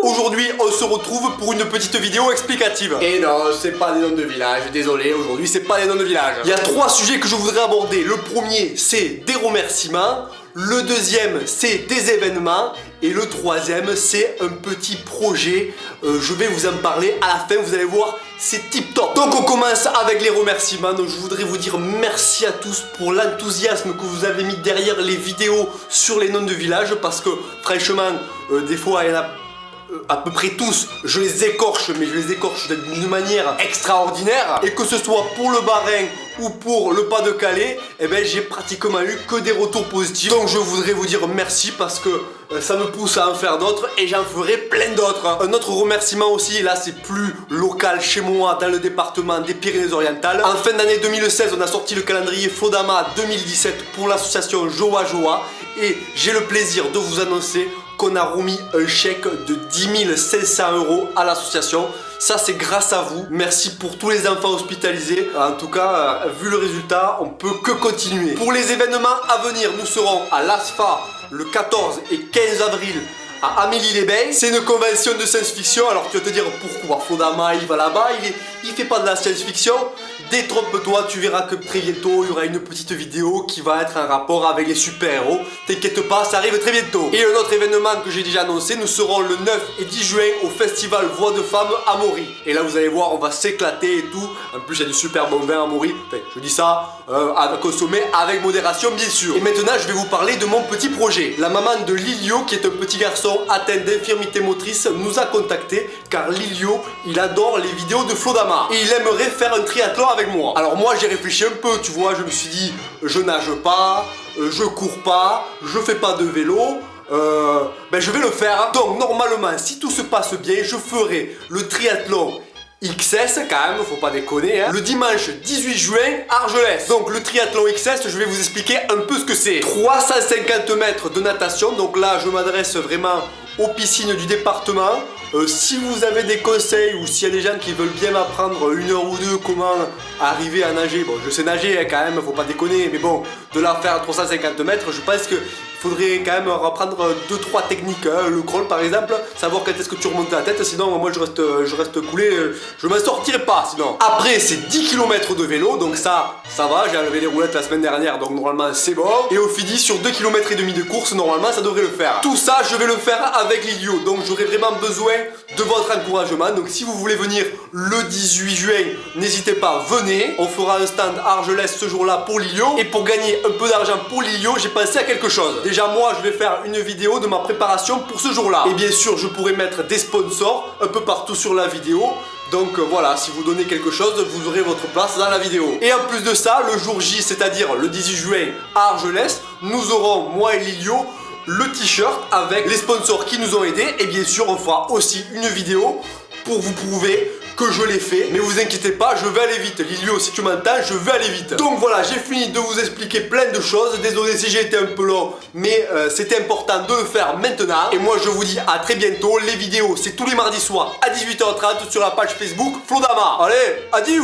Aujourd'hui, on se retrouve pour une petite vidéo explicative. Et non, c'est pas des noms de village, désolé, aujourd'hui c'est pas des noms de village. Il y a 3 sujets que je voudrais aborder. Le premier, c'est des remerciements. Le deuxième, c'est des événements. Et le troisième, c'est un petit projet. Je vais vous en parler à la fin, vous allez voir, c'est tip top. Donc on commence avec les remerciements. Donc je voudrais vous dire merci à tous pour l'enthousiasme que vous avez mis derrière les vidéos sur les noms de village. Parce que franchement, des fois il y en a à peu près tous, je les écorche, mais je les écorche d'une manière extraordinaire. Et que ce soit pour le Bas-Rhin ou pour le Pas-de-Calais, eh ben j'ai pratiquement eu que des retours positifs. Donc je voudrais vous dire merci parce que ça me pousse à en faire d'autres et j'en ferai plein d'autres. Un autre remerciement aussi, et là c'est plus local chez moi dans le département des Pyrénées-Orientales. En fin d'année 2016, on a sorti le calendrier Flodama 2017 pour l'association Joa Joa et j'ai le plaisir de vous annoncer qu'on a remis un chèque de 10 500 € à l'association. Ça c'est grâce à vous. Merci pour tous les enfants hospitalisés. En tout cas, vu le résultat, on peut que continuer. Pour les événements à venir, nous serons à l'ASFA le 14 et 15 avril à Amélie-les-Bains. C'est une convention de science-fiction. Alors tu vas te dire pourquoi Flodama il va là-bas, il fait pas de la science-fiction. Détrompe-toi, tu verras que très bientôt il y aura une petite vidéo qui va être en rapport avec les super-héros. T'inquiète pas, ça arrive très bientôt. Et un autre événement que j'ai déjà annoncé, nous serons le 9 et 10 juin au festival Voix de Femmes à Maury. Et là vous allez voir, on va s'éclater et tout. En plus il y a du super bon vin à Maury. Enfin, je dis ça à consommer avec modération bien sûr. Et maintenant je vais vous parler de mon petit projet. La maman de Lilio, qui est un petit garçon atteint d'infirmité motrice, nous a contacté car Lilio, il adore les vidéos de Flodama. Et il aimerait faire un triathlon avec moi. Alors moi j'ai réfléchi un peu, tu vois, je me suis dit je nage pas, je cours pas, je fais pas de vélo, ben je vais le faire. Donc normalement si tout se passe bien, je ferai le triathlon XS quand même, faut pas déconner, hein. Le dimanche 18 juin à Argelès. Donc le triathlon XS, je vais vous expliquer un peu ce que c'est. 350 mètres de natation, donc là je m'adresse vraiment aux piscines du département. Si vous avez des conseils ou s'il y a des gens qui veulent bien m'apprendre 1 heure ou 2 comment arriver à nager, bon je sais nager hein, quand même, faut pas déconner, mais bon, de la faire à 350 mètres, je pense que faudrait quand même reprendre 2-3 techniques, hein. Le crawl par exemple, savoir quand est-ce que tu remontes la tête, sinon moi je reste coulé, je m'en sortirai pas sinon. Après c'est 10 km de vélo, donc ça va, j'ai enlevé les roulettes la semaine dernière, donc normalement c'est bon. Et au Fidi sur 2,5 km de course, normalement ça devrait le faire. Tout ça je vais le faire avec Lilio, donc j'aurai vraiment besoin de votre encouragement. Donc si vous voulez venir le 18 juin, n'hésitez pas, venez. On fera un stand à Argelès ce jour-là pour Lilio. Et pour gagner un peu d'argent pour Lilio, j'ai pensé à quelque chose. Déjà moi je vais faire une vidéo de ma préparation pour ce jour-là. Et bien sûr je pourrais mettre des sponsors un peu partout sur la vidéo. Donc voilà, si vous donnez quelque chose, vous aurez votre place dans la vidéo. Et en plus de ça, le jour J, c'est-à-dire le 18 juin à Argelès, nous aurons, moi et Lilio, le t-shirt avec les sponsors qui nous ont aidés. Et bien sûr on fera aussi une vidéo pour vous prouver que je l'ai fait. Mais vous inquiétez pas, je vais aller vite. Lilio, si tu m'entends, je vais aller vite. Donc voilà, j'ai fini de vous expliquer plein de choses. Désolé si j'ai été un peu long, mais c'était important de le faire maintenant. Et moi je vous dis à très bientôt. Les vidéos c'est tous les mardis soirs à 18h30 sur la page Facebook Flodama. Allez, adieu.